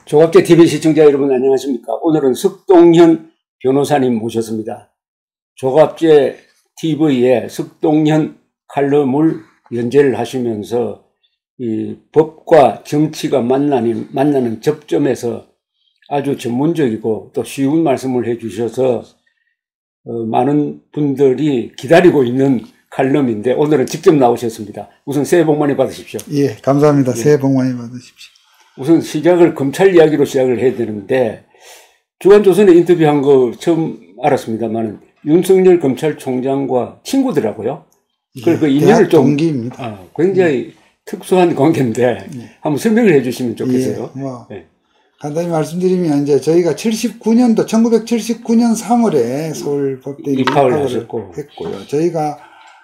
조갑제 TV 시청자 여러분 안녕하십니까? 오늘은 석동현 변호사님 모셨습니다. 조갑제 TV에 석동현 칼럼을 연재를 하시면서 이 법과 정치가 만나는 접점에서 아주 전문적이고 또 쉬운 말씀을 해주셔서 많은 분들이 기다리고 있는 칼럼인데 오늘은 직접 나오셨습니다. 우선 새해 복 많이 받으십시오. 예, 감사합니다. 예. 새해 복 많이 받으십시오. 우선 시작을 검찰 이야기로 시작을 해야 되는데 주간조선에 인터뷰한 거 처음 알았습니다만 윤석열 검찰총장과 친구더라고요. 예, 그 인연을 좀 동기입니다. 굉장히 특수한 관계인데 한번 설명을 해주시면 좋겠어요. 간단히 말씀드리면 이제 저희가 1979년 3월에 서울법대에 입학을 했고요. 저희가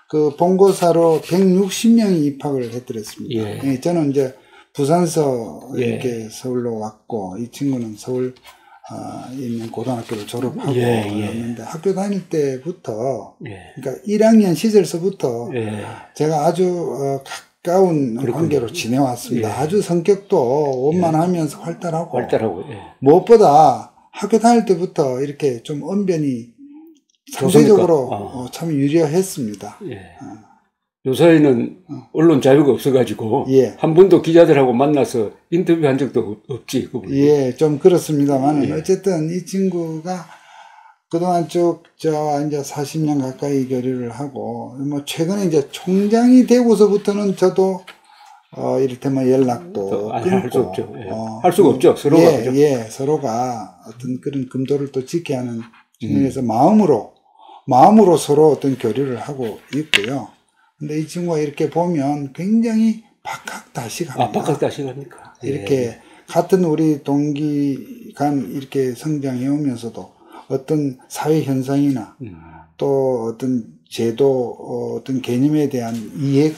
그 본고사로 160명이 입학을 해드렸습니다. 예, 저는 이제 부산서 이렇게 서울로 왔고 이 친구는 서울 있는 고등학교를 졸업하고 왔는데 학교 다닐 때부터 그러니까 1학년 시절서부터 제가 아주 가까운 관계로 지내왔습니다. 아주 성격도 원만하면서 활달하고 무엇보다 학교 다닐 때부터 이렇게 좀 언변이 상대적으로 참 유리했습니다. 요사이는 언론 자유가 없어가지고 한 번도 기자들하고 만나서 인터뷰한 적도 없지. 예, 좀 그렇습니다만 어쨌든 이 친구가 그동안 쭉 저와 이제 40년 가까이 교류를 하고 뭐 최근에 이제 총장이 되고서부터는 저도 이를테면 연락도 할 수 없죠. 할 수가 없죠. 서로가 서로가 어떤 그런 금도를 또 지켜야 하는 측면에서 마음으로 서로 어떤 교류를 하고 있고요. 근데 이 친구가 이렇게 보면 굉장히 박학다식합니다. 박학다식합니까? 이렇게 같은 우리 동기 간 이렇게 성장해 오면서도 어떤 사회 현상이나 또 어떤 제도 어떤 개념에 대한 이해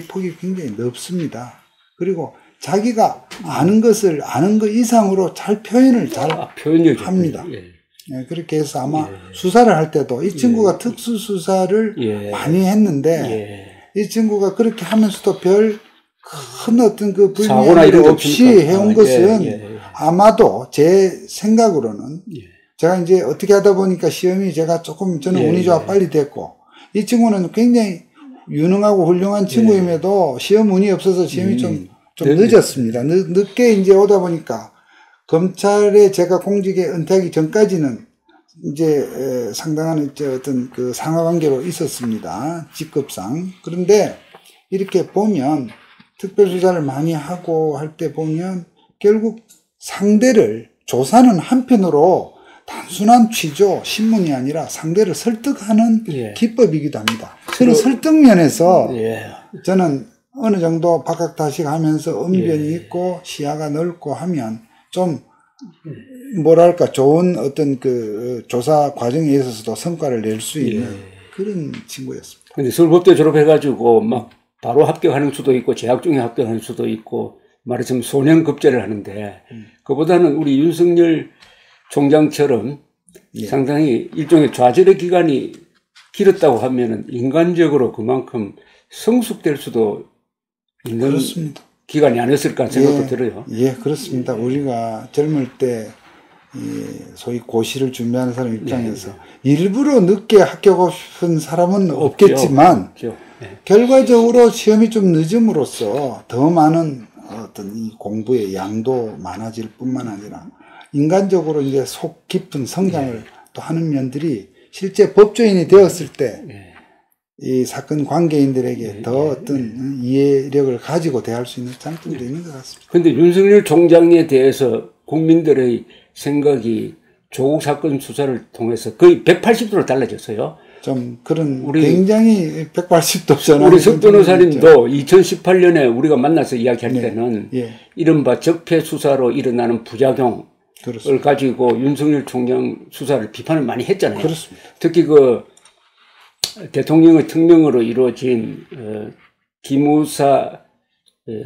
폭이 굉장히 넓습니다. 그리고 자기가 아는 것을 아는 것 이상으로 잘 표현을 합니다. 그렇게 해서 아마 수사를 할 때도 이 친구가 특수 수사를 많이 했는데 이 친구가 그렇게 하면서도 별 큰 어떤 그 불미함이 없이 해온 것은 아마도 제 생각으로는 제가 이제 어떻게 하다 보니까 시험이 제가 조금 저는 운이 좋아 빨리 됐고 이 친구는 굉장히 유능하고 훌륭한 친구임에도 시험 운이 없어서 시험이 좀 늦었습니다. 늦게 이제 오다 보니까 검찰에 제가 공직에 은퇴하기 전까지는 이제 상당한 어떤 그 상하관계로 있었습니다. 직급상. 그런데 이렇게 보면 특별수사를 많이 하고 할 때 보면 결국 상대를 조사는 한편으로 단순한 취조, 신문이 아니라 상대를 설득하는 기법이기도 합니다. 그런 설득면에서 저는 어느 정도 박학다식하면서 언변이 있고 시야가 넓고 하면 좀 뭐랄까 좋은 어떤 그 조사 과정에 있어서도 성과를 낼 수 있는 그런 친구였습니다. 근데 서울법대 졸업해가지고 막 바로 합격하는 수도 있고 재학 중에 합격하는 수도 있고 말하자면 소년급제를 하는데 그보다는 우리 윤석열 총장처럼 상당히 일종의 좌절의 기간이 길었다고 하면은 인간적으로 그만큼 성숙될 수도 있는 그렇습니다. 기간이 아니었을까 생각도 들어요. 예, 그렇습니다. 우리가 젊을 때 소위 고시를 준비하는 사람 입장에서 일부러 늦게 합격하고 싶은 사람은 없겠지만 결과적으로 시험이 좀 늦음으로써 더 많은 어떤 이 공부의 양도 많아질 뿐만 아니라 인간적으로 이제 속 깊은 성장을 또 하는 면들이 실제 법조인이 되었을 때 이 사건 관계인들에게 더 어떤 이해력을 가지고 대할 수 있는 장점도 있는 것 같습니다. 그런데 윤석열 총장에 대해서 국민들의 생각이 조국 사건 수사를 통해서 거의 180도로 달라졌어요. 좀 그런 굉장히 180도 전환. 우리 석 변호사님도 2018년에 우리가 만나서 이야기할 때는 이른바 적폐 수사로 일어나는 부작용을 가지고 윤석열 총장 수사를 비판을 많이 했잖아요. 그렇습니다. 특히 그 대통령의 특명으로 이루어진 기무사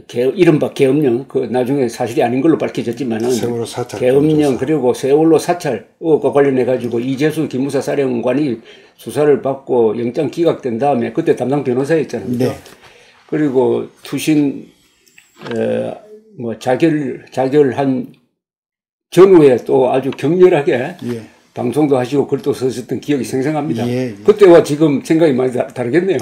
이른바 계엄령, 그 나중에 사실이 아닌 걸로 밝혀졌지만은 세월호 사찰 계엄령 그리고 세월호 사찰 의혹과 관련해 가지고 이재수 기무사 사령관이 수사를 받고 영장 기각된 다음에 그때 담당 변호사였잖아요. 그리고 투신 자결한 전후에 또 아주 격렬하게 예. 방송도 하시고 글도 쓰셨던 기억이 생생합니다. 예. 그때와 지금 생각이 많이 다르겠네요.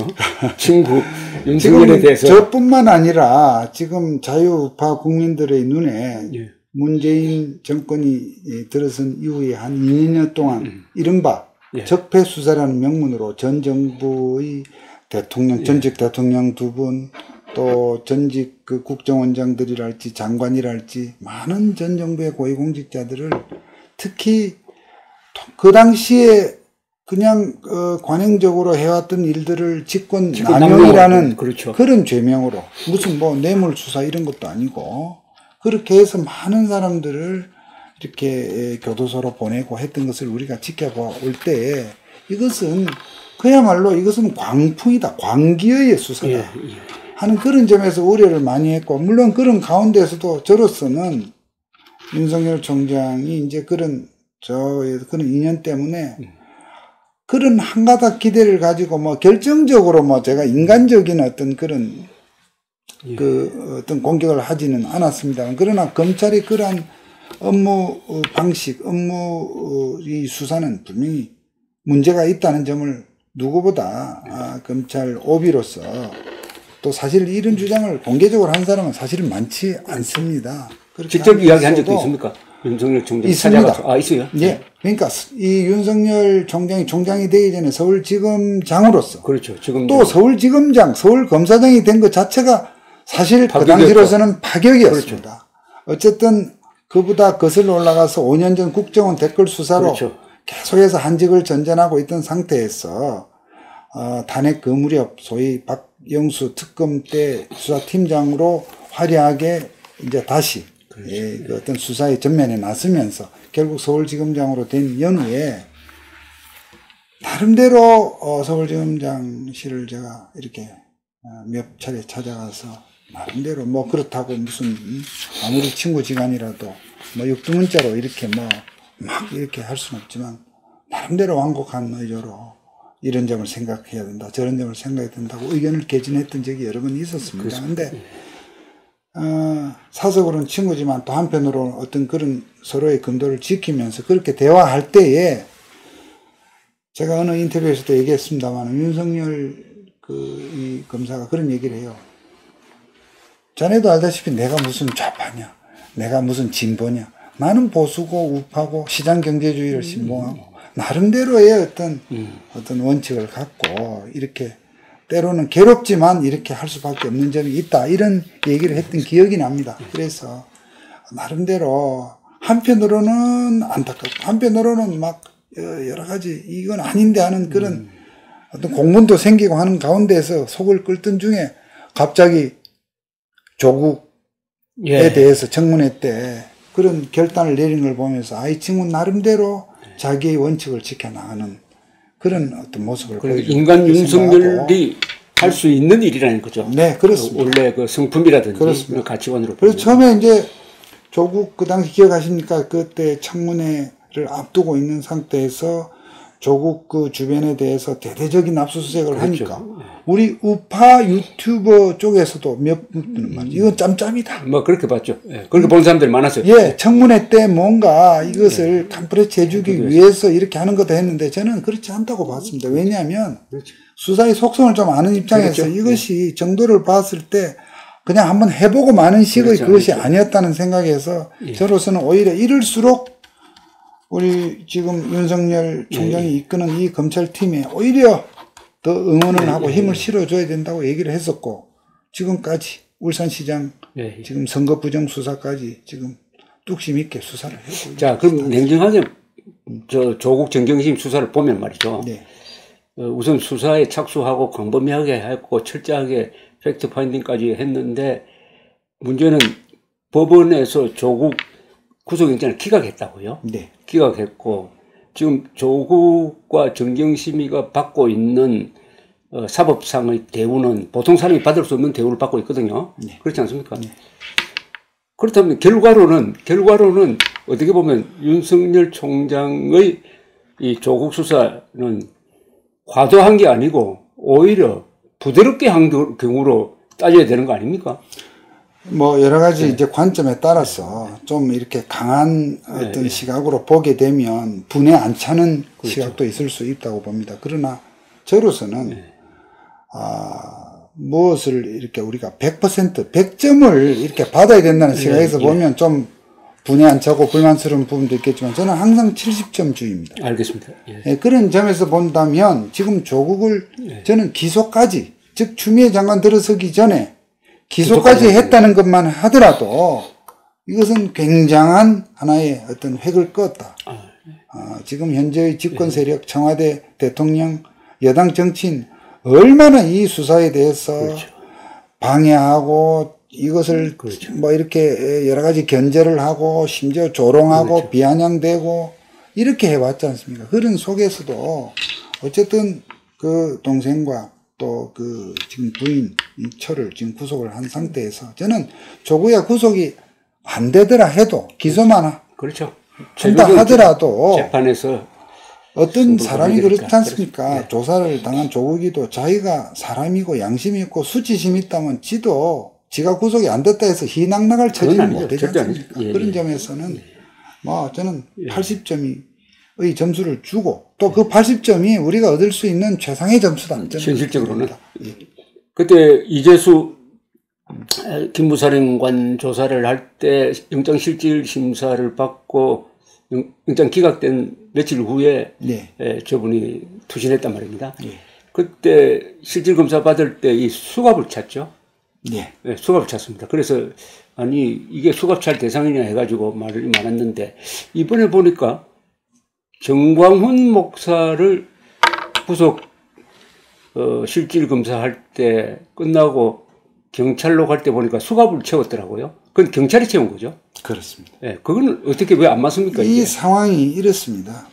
친구 윤석열에 대해서. 저뿐만 아니라 지금 자유우파 국민들의 눈에 예. 문재인 정권이 들어선 이후에 한 2년 동안 이른바 예. 적폐수사라는 명문으로 전 정부의 대통령, 전직 대통령 2분, 또 전직 그 국정원장들이랄지 장관이랄지 많은 전 정부의 고위공직자들을 특히 그 당시에 그냥 관행적으로 해왔던 일들을 직권 남용이라는 그렇죠. 그런 죄명으로 무슨 뭐 뇌물수사 이런 것도 아니고 그렇게 해서 많은 사람들을 이렇게 교도소로 보내고 했던 것을 우리가 지켜볼 때에 이것은 그야말로 이것은 광풍이다. 광기의 수사다. 예. 하는 그런 점에서 우려를 많이 했고, 물론 그런 가운데서도 저로서는 윤석열 총장이 이제 그런 2년 때문에 그런 한가닥 기대를 가지고 뭐 결정적으로 뭐 제가 인간적인 어떤 그런 어떤 공격을 하지는 않았습니다. 그러나 검찰이 그러한 업무 방식, 업무 이 수사는 분명히 문제가 있다는 점을 누구보다 검찰 오비로서 또 사실 이런 주장을 공개적으로 한 사람은 사실은 많지 않습니다. 직접 이야기한 적도 있습니까? 윤석열 총장 있습니다. 있어요? 예. 그러니까 이 윤석열 총장이 되기 전에 서울지검장으로서 그렇죠. 지금 또 서울지검장, 서울검사장이 된 것 자체가 사실 그 당시로서는 파격이었습니다. 그렇죠. 어쨌든 그보다 거슬러 올라가서 5년 전 국정원 댓글 수사로 그렇죠. 계속해서 한직을 전전하고 있던 상태에서 탄핵 그 무렵 소위 박영수 특검 때 수사팀장으로 화려하게 이제 다시 그렇죠. 그 어떤 수사의 전면에 나서면서 결국 서울지검장으로 된 연후에 나름대로 서울지검장실을 제가 이렇게 몇 차례 찾아가서 나름대로 뭐 그렇다고 무슨 아무리 친구 지간이라도 뭐 육두문자로 이렇게 뭐 막 이렇게 할 수는 없지만 나름대로 완곡한 의도로 이런 점을 생각해야 된다, 저런 점을 생각해야 된다고 의견을 개진했던 적이 여러 번 있었습니다. 그런데 사석으로는 친구지만 또 한편으로는 어떤 그런 서로의 금도를 지키면서 그렇게 대화할 때에 제가 어느 인터뷰에서도 얘기했습니다만 윤석열 이 검사가 그런 얘기를 해요. 자네도 알다시피 내가 무슨 좌파냐, 내가 무슨 진보냐, 나는 보수고 우파고 시장경제주의를 신봉하고 나름대로의 어떤 원칙을 갖고 이렇게 때로는 괴롭지만 이렇게 할 수밖에 없는 점이 있다. 이런 얘기를 했던 기억이 납니다. 그래서 나름대로 한편으로는 안타깝고 한편으로는 막 여러 가지 이건 아닌데 하는 그런 어떤 공분도 생기고 하는 가운데에서 속을 끓던 중에 갑자기 조국에 대해서 청문회 때 그런 결단을 내린 걸 보면서 이 친구는 나름대로 자기의 원칙을 지켜나가는 그런 어떤 모습을 보여주고 인간 윤석열이 할 수 있는 일이라는 거죠. 네, 그렇습니다. 원래 그 성품이라든지 그렇습니다. 가치관으로. 그래서 처음에 이제 조국 그 당시 기억하십니까? 그때 청문회를 앞두고 있는 상태에서 조국 그 주변에 대해서 대대적인 압수수색을 그렇죠. 하니까 우리 우파 유튜버 쪽에서도 몇 분은 말이죠. 이건 짬짬이다. 뭐 그렇게 봤죠. 예. 그렇게 본 사람들이 많았어요. 예, 청문회 때 뭔가 이것을 캄프레치 해주기 위해서 이렇게 하는 거다 했는데 저는 그렇지 않다고 봤습니다. 왜냐하면 그렇죠. 수사의 속성을 좀 아는 입장에서 그렇죠. 이것이 정도를 봤을 때 그냥 한번 해보고 마는 식의 그렇죠. 그것이 그렇죠. 아니었다는 생각에서 저로서는 오히려 이럴수록 우리 지금 윤석열 총장이 이끄는 이 검찰팀에 오히려 더 응원을 하고 힘을 실어줘야 된다고 얘기를 했었고 지금까지 울산시장 지금 선거 부정 수사까지 지금 뚝심 있게 수사를 하고 자, 그럼 냉정하게 조국 정경심 수사를 보면 말이죠. 네. 우선 수사에 착수하고 광범위하게 했고 철저하게 팩트 파인딩까지 했는데 문제는 법원에서 조국 구속영장을 기각했다고요. 네. 기각했고 지금 조국과 정경심이가 받고 있는 사법상의 대우는 보통 사람이 받을 수 없는 대우를 받고 있거든요. 네. 그렇지 않습니까? 네. 그렇다면 결과로는 어떻게 보면 윤석열 총장의 이 조국 수사는 과도한 게 아니고 오히려 부드럽게 한 경우로 따져야 되는 거 아닙니까? 뭐 여러 가지 이제 관점에 따라서 좀 이렇게 강한 어떤 시각으로 보게 되면 분에 안 차는 그렇죠. 시각도 있을 수 있다고 봅니다. 그러나 저로서는 무엇을 이렇게 우리가 100%, 100점을 이렇게 받아야 된다는 시각에서 보면 좀 분에 안 차고 불만스러운 부분도 있겠지만 저는 항상 70점 주의입니다. 알겠습니다. 예, 그런 점에서 본다면 지금 조국을 저는 기소까지, 즉 추미애 장관 들어서기 전에 기소까지 했다는 것만 하더라도 이것은 굉장한 하나의 어떤 획을 그었다. 지금 현재의 집권 세력, 청와대, 대통령, 여당 정치인 얼마나 이 수사에 대해서 그렇죠. 방해하고 이것을 그렇죠. 뭐 이렇게 여러 가지 견제를 하고 심지어 조롱하고 그렇죠. 비아냥대고 이렇게 해왔지 않습니까? 그런 속에서도 어쨌든 그 동생과 또 그 지금 부인 철을 지금 구속을 한 상태에서 저는 조국의 구속이 안 되더라 해도 기소만 그렇죠. 한다 하더라도 재판에서 어떤 사람이 그렇지 않습니까? 그렇죠. 네. 조사를 당한 조국이도 자기가 사람이고 양심이 있고 수치심이 있다면 지가 구속이 안 됐다 해서 희낙낙할 처지는 못 되지 않습니까? 그런 점에서는 뭐 저는 80점의 점수를 주고 또 그 80점이 우리가 얻을 수 있는 최상의 점수다. 현실적으로는. 그때 이재수 김무사령관 조사를 할 때 영장실질 심사를 받고 영장 기각된 며칠 후에 저분이 투신했단 말입니다. 그때 실질 검사 받을 때 이 수갑을 찼죠. 수갑을 찼습니다. 그래서 아니 이게 수갑 찰 대상이냐 해가지고 말이 많았는데 이번에 보니까 정광훈 목사를 구속 실질 검사할 때 끝나고 경찰로 갈 때 보니까 수갑을 채웠더라고요. 그건 경찰이 채운 거죠. 그렇습니다. 그건 어떻게 왜 안 맞습니까? 이 상황이 이렇습니다.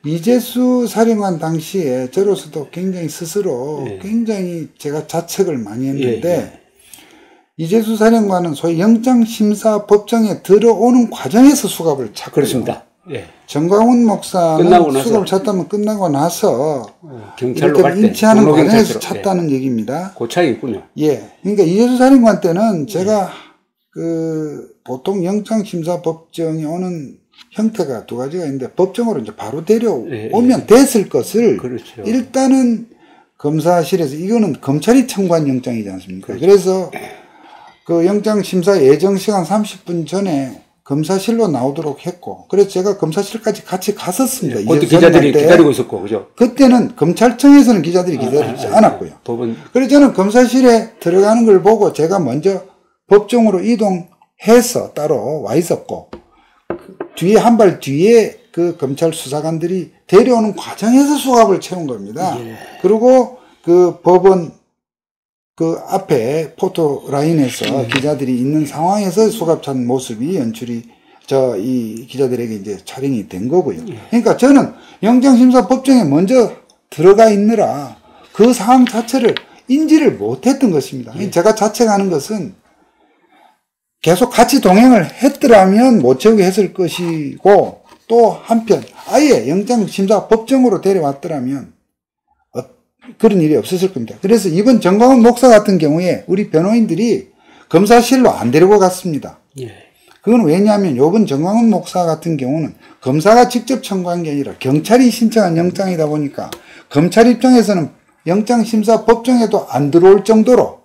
이재수 사령관 당시에 저로서도 굉장히 스스로 굉장히 제가 자책을 많이 했는데 이재수 사령관은 소위 영장심사법정에 들어오는 과정에서 수갑을 찼고요. 그렇습니다. 정광훈 목사는 수갑을 찼다면 끝나고 나서 경찰로 갈 때 인치하는 과정에서 찼다는 얘기입니다. 그 차이 있군요. 그러니까 이재수 사령관 때는 제가 보통 영장심사법정에 오는 형태가 두 가지가 있는데 법정으로 이제 바로 데려오면 됐을 것을 그렇죠. 일단은 검사실에서 이거는 검찰이 청구한 영장이지 않습니까? 그래서 그 영장심사 예정 시간 30분 전에 검사실로 나오도록 했고, 그래서 제가 검사실까지 같이 갔었습니다. 그때 기자들이 기다리고 있었고, 그죠? 그때는 검찰청에서는 기자들이 기다리지 않았고요. 그래서 저는 검사실에 들어가는 걸 보고 제가 먼저 법정으로 이동해서 따로 와 있었고, 뒤에 한 발 뒤에 그 검찰 수사관들이 데려오는 과정에서 수갑을 채운 겁니다. 그리고 그 법원 그 앞에 포토라인에서 기자들이 있는 상황에서 수갑 찬 모습이 연출이 이 기자들에게 이제 촬영이 된 거고요. 그러니까 저는 영장심사 법정에 먼저 들어가 있느라 그 상황 자체를 인지를 못했던 것입니다. 제가 자책하는 것은 계속 같이 동행을 했더라면 못 채우게 했을 것이고, 또 한편 아예 영장심사 법정으로 데려왔더라면 그런 일이 없었을 겁니다. 그래서 이번 정광훈 목사 같은 경우에 우리 변호인들이 검사실로 안 데리고 갔습니다. 그건 왜냐하면 이번 정광훈 목사 같은 경우는 검사가 직접 청구한 게 아니라 경찰이 신청한 영장이다 보니까 검찰 입장에서는 영장심사 법정에도 안 들어올 정도로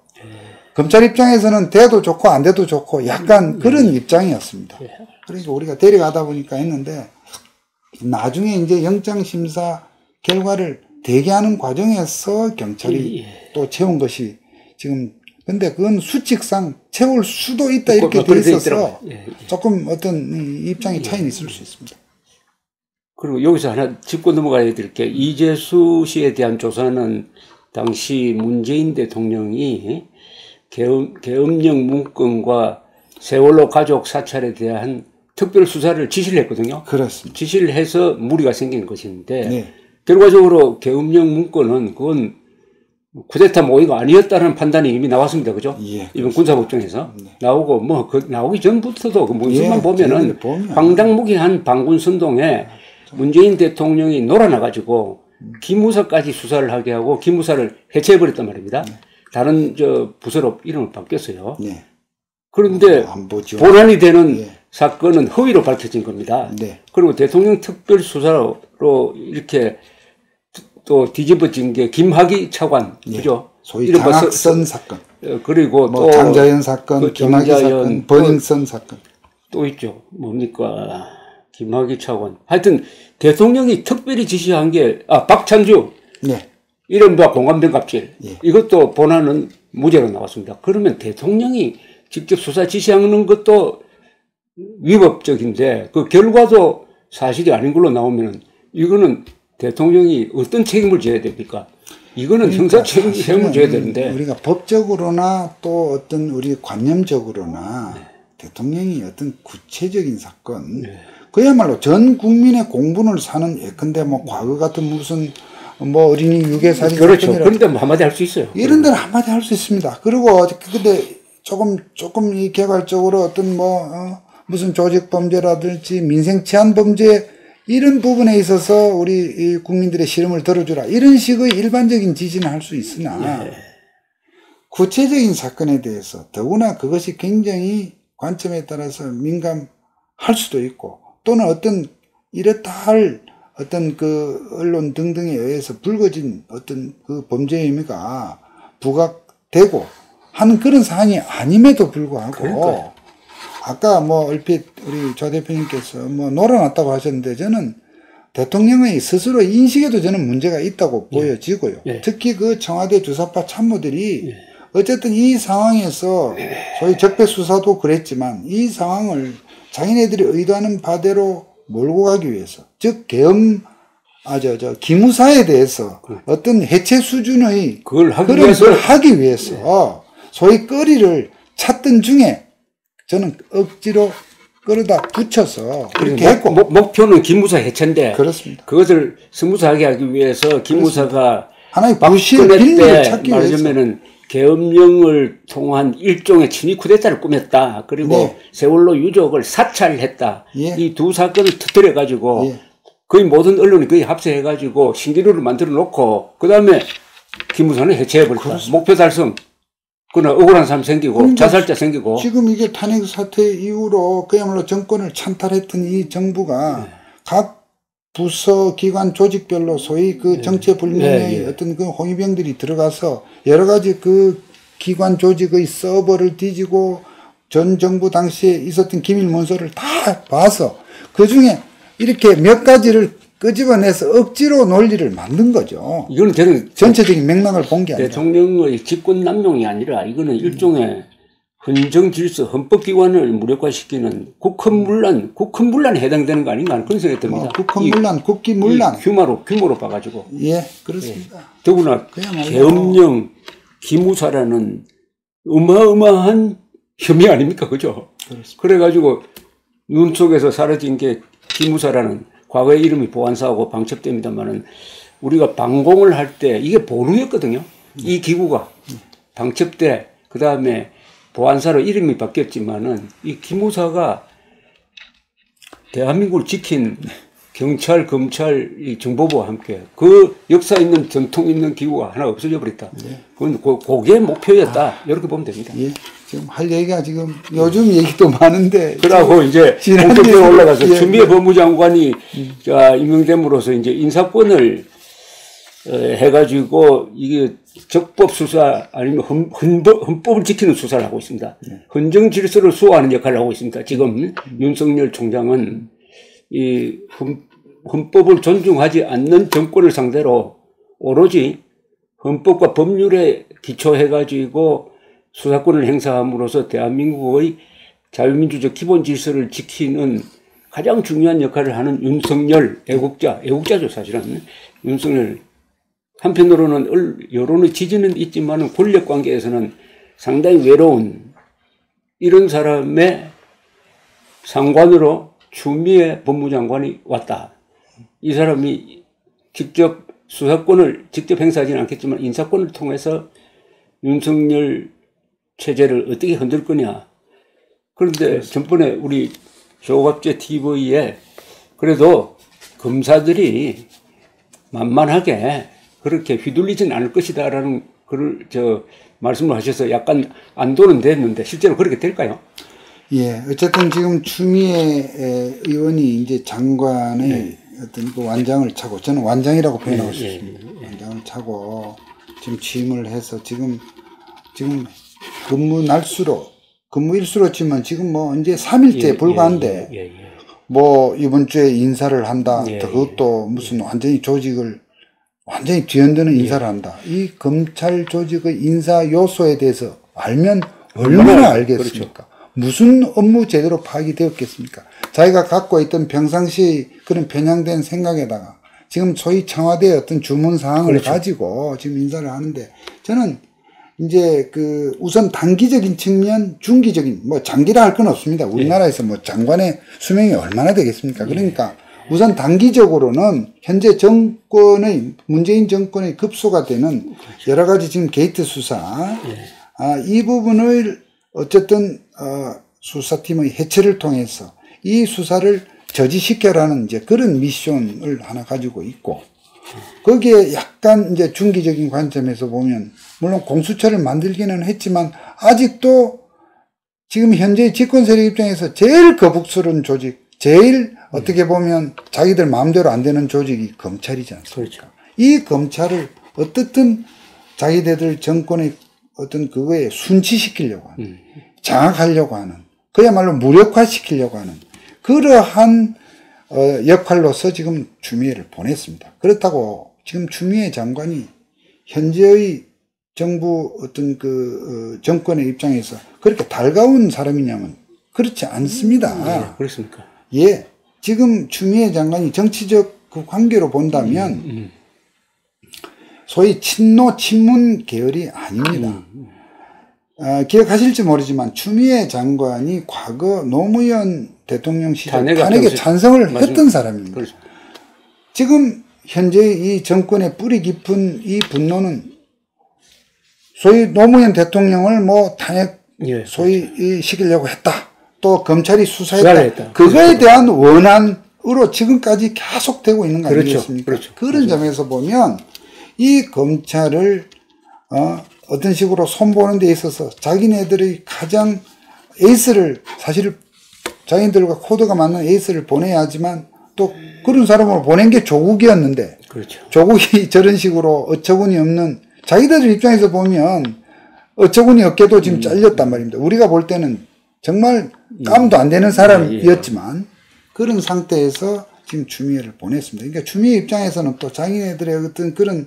검찰 입장에서는 돼도 좋고 안 돼도 좋고 약간 그런 입장이었습니다. 그러니까 우리가 데려가다 보니까 했는데 나중에 이제 영장심사 결과를 대기하는 과정에서 경찰이 또 채운 것이 지금, 근데 그건 수칙상 채울 수도 있다 이렇게 돼 있어서 조금 어떤 입장의 차이는 있을 수 있습니다. 그리고 여기서 하나 짚고 넘어가야 될 게, 이재수 씨에 대한 조사는 당시 문재인 대통령이 계엄령 문건과 세월호 가족 사찰에 대한 특별 수사를 지시를 했거든요. 그렇습니다. 지시를 해서 무리가 생긴 것인데 결과적으로 계엄령 문건은 그건 쿠데타 모의가 아니었다는 판단이 이미 나왔습니다. 그죠? 이번 군사법정에서 나오고, 나오기 전부터도 그 문서만 보면은 황당무계한 반군 선동에 문재인 대통령이 놀아나가지고 기무사까지 수사를 하게 하고 기무사를 해체해버렸단 말입니다. 다른 부서로 이름을 바뀌었어요. 그런데 안보 지원. 본안이 되는 예. 사건은 허위로 밝혀진 겁니다. 네. 그리고 대통령 특별수사로 이렇게 또 뒤집어진 게 김학의 차관, 예. 그죠? 소위 이른바 장학선 사건, 그리고 뭐 또 장자연 사건, 그 김학의 장자연, 사건, 버닝썬 사건. 또 있죠. 뭡니까? 김학의 차관. 하여튼 대통령이 특별히 지시한 게, 박찬주. 네. 이른바 공감된 갑질. 예. 이것도 본안은 무죄로 나왔습니다. 그러면 대통령이 직접 수사 지시하는 것도 위법적인데 그 결과도 사실이 아닌 걸로 나오면 이거는 대통령이 어떤 책임을 져야 됩니까? 이거는 형사 책임을 져야 되는데 우리가 법적으로나 또 어떤 우리 관념적으로나 대통령이 어떤 구체적인 사건 그야말로 전 국민의 공분을 사는 예컨대 뭐 과거 같은 무슨 뭐 어린이 유괴 살인 그렇죠. 사건이라 그런데 뭐 한마디 할 수 있어요. 이런 데는 한마디 할 수 있습니다. 그리고 근데 조금 이 개괄적으로 어떤 무슨 조직 범죄라든지 민생 치안 범죄 이런 부분에 있어서 우리 이 국민들의 시름을 들어주라 이런 식의 일반적인 지시는 할 수 있으나 구체적인 사건에 대해서 더구나 그것이 굉장히 관점에 따라서 민감할 수도 있고 또는 어떤 이렇다 할 어떤 그 언론 등등에 의해서 불거진 어떤 그 범죄 혐의가 부각되고 하는 그런 사안이 아님에도 불구하고 그러니까요. 아까 뭐 얼핏 우리 조 대표님께서 뭐 놀아놨다고 하셨는데 저는 대통령의 스스로 인식에도 저는 문제가 있다고 보여지고요. 특히 그 청와대 주사파 참모들이 어쨌든 이 상황에서 소위 적폐 수사도 그랬지만 이 상황을 자기네들이 의도하는 바대로 몰고 가기 위해서 즉 계엄 기무사에 대해서 어떤 해체 수준의 그걸 하기 그런 위해서 걸 하기 위해서 소위 거리를 찾던 중에 저는 억지로 끌어다 붙여서 그렇게 했고 목표는 기무사 해체인데 그렇습니다. 그것을 스무스하게 하기 위해서 기무사가 하나의 부실 빌미를 찾기 위해서 말하자면은 계엄령을 통한 일종의 친위 쿠데타를 꾸몄다. 그리고 세월호 유족을 사찰했다. 이 두 사건을 터뜨려 가지고 거의 모든 언론이 거의 합세해 가지고 신기루를 만들어 놓고 그 다음에 기무사는 해체해 버렸다. 목표 달성. 그러나 억울한 사람 생기고 그러니까 자살자 생기고 지금 이게 탄핵 사태 이후로 그야말로 정권을 찬탈했던 이 정부가 각 부서 기관 조직별로 소위 그 정체불명의 어떤 그 홍위병들이 들어가서 여러 가지 그 기관 조직의 서버를 뒤지고 전 정부 당시에 있었던 기밀 문서를 다 봐서 그 중에 이렇게 몇 가지를 끄집어내서 억지로 논리를 만든 거죠. 이거는 저는 전체적인 맥락을 본 게 아니라 대통령의 직권 남용이 아니라 이거는 일종의 헌정 질서 헌법기관을 무력화시키는 국헌문란에 해당되는 거 아닌가 하는 그런 생각이 듭니다. 국헌문란, 국기문란. 규모로 봐가지고. 예, 그렇습니다. 더구나 계엄령, 기무사라는 어마어마한 혐의 아닙니까? 그죠? 그렇습니다. 그래가지고 눈 속에서 사라진 게 기무사라는 과거의 이름이 보안사하고 방첩대입니다만은 우리가 방공을 할 때 이게 보루였거든요. 이 기구가 방첩대 그 다음에 보안사로 이름이 바뀌었지만은 이 기무사가 대한민국을 지킨 경찰, 검찰, 이 정보부와 함께 그 역사 있는 전통 있는 기구가 하나 없어져 버렸다. 그건 그게 목표였다. 이렇게 보면 됩니다. 예. 지금 할 얘기가 지금 요즘 얘기도 많은데. 그러고 이제 본격적으로 올라가서 추미애 법무장관이 임명됨으로써 이제 인사권을 해가지고 이게 적법 수사 아니면 헌법을 지키는 수사를 하고 있습니다. 헌정 질서를 수호하는 역할을 하고 있습니다. 지금 윤석열 총장은 이 헌법을 존중하지 않는 정권을 상대로 오로지 헌법과 법률에 기초해가지고 수사권을 행사함으로써 대한민국의 자유민주적 기본 질서를 지키는 가장 중요한 역할을 하는 윤석열 애국자죠 사실은. 윤석열 한편으로는 여론의 지지는 있지만 권력 관계에서는 상당히 외로운 이런 사람의 상관으로 추미애 법무장관이 왔다. 이 사람이 직접 수사권을 직접 행사하지는 않겠지만 인사권을 통해서 윤석열 체제를 어떻게 흔들 거냐. 그런데 전번에 우리 조갑제 TV에 그래도 검사들이 만만하게 그렇게 휘둘리진 않을 것이다라는 그를 말씀을 하셔서 약간 안도는 됐는데 실제로 그렇게 될까요? 예, 어쨌든 지금 추미애 의원이 이제 장관의 네. 어떤 그 완장을 차고, 저는 완장이라고 표현하고 예, 싶습니다. 완장을 차고 지금 취임을 해서 지금 근무 날수로, 근무 일수로 치면 지금 뭐 이제 3일째 불과한데 뭐 이번 주에 인사를 한다. 그것도 무슨 완전히 조직을 완전히 뒤흔드는 인사를 한다. 이 검찰 조직의 인사 요소에 대해서 알면 얼마나 알겠습니까? 그렇죠. 무슨 업무 제대로 파악이 되었겠습니까? 자기가 갖고 있던 평상시 그런 편향된 생각에다가 지금 소위 청와대의 어떤 주문 사항을 그렇죠. 가지고 지금 인사를 하는데, 저는 이제 우선 단기적인 측면, 중기적인, 뭐 장기라 할 건 없습니다. 우리나라에서 뭐 장관의 수명이 얼마나 되겠습니까? 그러니까 우선 단기적으로는 현재 문재인 정권의 급소가 되는 여러 가지 지금 게이트 수사, 이 부분을 어쨌든 수사팀의 해체를 통해서 이 수사를 저지시켜라는 이제 그런 미션을 하나 가지고 있고, 거기에 약간 이제 중기적인 관점에서 보면 물론 공수처를 만들기는 했지만 아직도 지금 현재 집권 세력 입장에서 제일 거북스러운 조직, 제일 어떻게 보면 자기들 마음대로 안 되는 조직이 검찰이지 않습니까? 그렇죠. 이 검찰을 어떻든 자기들 정권의 어떤 그거에 순치시키려고 하는, 장악하려고 하는, 그야말로 무력화시키려고 하는 그러한 역할로서 지금 추미애를 보냈습니다. 그렇다고 지금 추미애 장관이 현재의 정부 어떤 정권의 입장에서 그렇게 달가운 사람이냐면 그렇지 않습니다. 그렇습니까? 예. 지금 추미애 장관이 정치적 그 관계로 본다면 소위 친노 친문 계열이 아닙니다. 기억하실지 모르지만 추미애 장관이 과거 노무현 대통령 시절 탄핵에 찬성을 했던 사람입니다. 그렇죠. 지금 현재 이 정권의 뿌리 깊은 이 분노는 소위 노무현 대통령을 뭐 탄핵 소위 시키려고 했다. 또 검찰이 수사했다. 그거에 대한 원한으로 지금까지 계속되고 있는 거 아니겠습니까? 그렇죠. 그런 점에서 보면 이 검찰을 어떤 식으로 손보는 데 있어서 자기네들의 가장 에이스를, 사실 자기들과 코드가 맞는 에이스를 보내야 하지만 또 그런 사람으로 보낸 게 조국이었는데, 그렇죠. 조국이 저런 식으로 어처구니 없는, 자기들 입장에서 보면 어처구니 없게도 지금 잘렸단 말입니다. 우리가 볼 때는 정말 깜도 안 되는 사람이었지만 그런 상태에서 지금 추미애를 보냈습니다. 그러니까 추미애 입장에서는 또 자기네들의 어떤 그런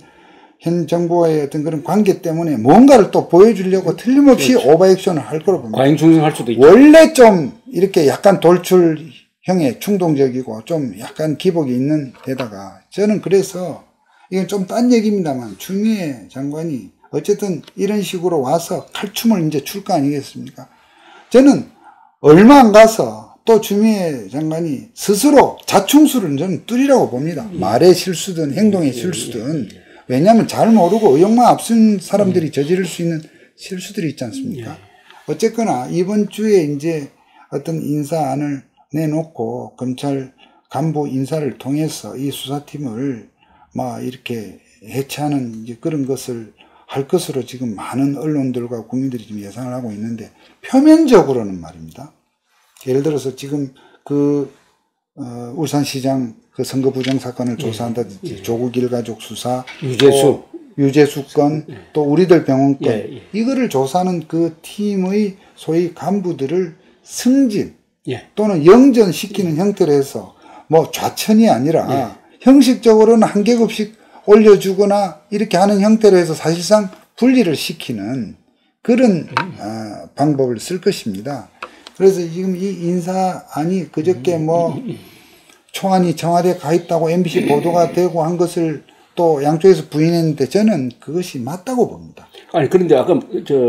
현 정부와의 어떤 그런 관계 때문에 뭔가를 또 보여주려고 틀림없이 그렇죠. 오버액션을 할 거로 봅니다. 과잉충성할 수도 있죠. 원래 좀 이렇게 약간 돌출형의 충동적이고 좀 약간 기복이 있는 데다가, 저는 그래서 이건 좀 딴 얘기입니다만 추미애 장관이 어쨌든 이런 식으로 와서 칼춤을 이제 출 거 아니겠습니까? 저는 얼마 안 가서 또 추미애 장관이 스스로 자충수를 저는 뚫으라고 봅니다. 말의 실수든 행동의 실수든. 왜냐하면 잘 모르고 의욕만 앞선 사람들이 저지를 수 있는 실수들이 있지 않습니까? 어쨌거나 이번 주에 이제 어떤 인사안을 내놓고 검찰 간부 인사를 통해서 이 수사팀을 막 이렇게 해체하는 이제 그런 것을 할 것으로 지금 많은 언론들과 국민들이 지금 예상을 하고 있는데, 표면적으로는 말입니다. 예를 들어서 지금 울산시장 선거 부정 사건을 조사한다든지 조국 일가족 수사, 유재수 건, 또 우리들 병원 건, 이거를 조사하는 그 팀의 소위 간부들을 승진 또는 영전시키는 형태로 해서 뭐 좌천이 아니라 형식적으로는 한 계급씩 올려주거나 이렇게 하는 형태로 해서 사실상 분리를 시키는 그런 방법을 쓸 것입니다. 그래서 지금 이 인사안이 그저께 뭐 총안이 청와대에 가 있다고 MBC 보도가 되고 한 것을 또 양쪽에서 부인했는데, 저는 그것이 맞다고 봅니다. 아니, 그런데 아까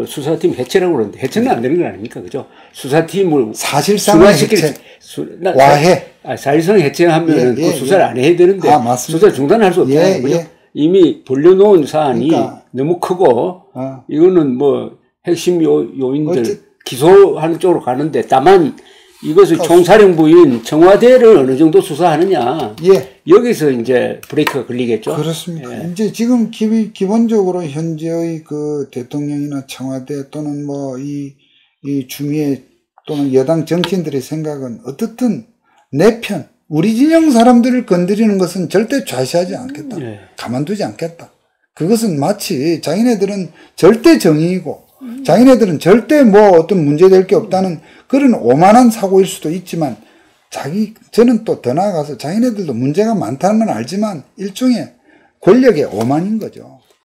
수사팀 해체라고 그러는데 해체는 안 되는 건 아닙니까? 그죠? 수사팀을 사실상 해체, 와해. 사실상 해체하면 그 수사를 안 해야 되는데 수사 중단할 수 없잖아요. 그죠? 이미 벌려놓은 사안이 그러니까, 너무 크고 이거는 뭐 핵심 요인들 기소하는 쪽으로 가는데, 다만 이것을 총사령부인 청와대를 어느 정도 수사하느냐. 예. 여기서 이제 브레이크가 걸리겠죠. 그렇습니다. 예. 이제 지금 기본적으로 현재의 그 대통령이나 청와대 또는 뭐 이 중에 또는 여당 정치인들의 생각은 어떻든 내 편, 우리 진영 사람들을 건드리는 것은 절대 좌시하지 않겠다. 예. 가만두지 않겠다. 그것은 마치 자기네들은 절대 정의이고 자기네들은 절대 뭐 어떤 문제될 게 없다는 그런 오만한 사고일 수도 있지만 저는 또 더 나아가서 자기네들도 문제가 많다는 건 알지만 일종의 권력의 오만인 거죠.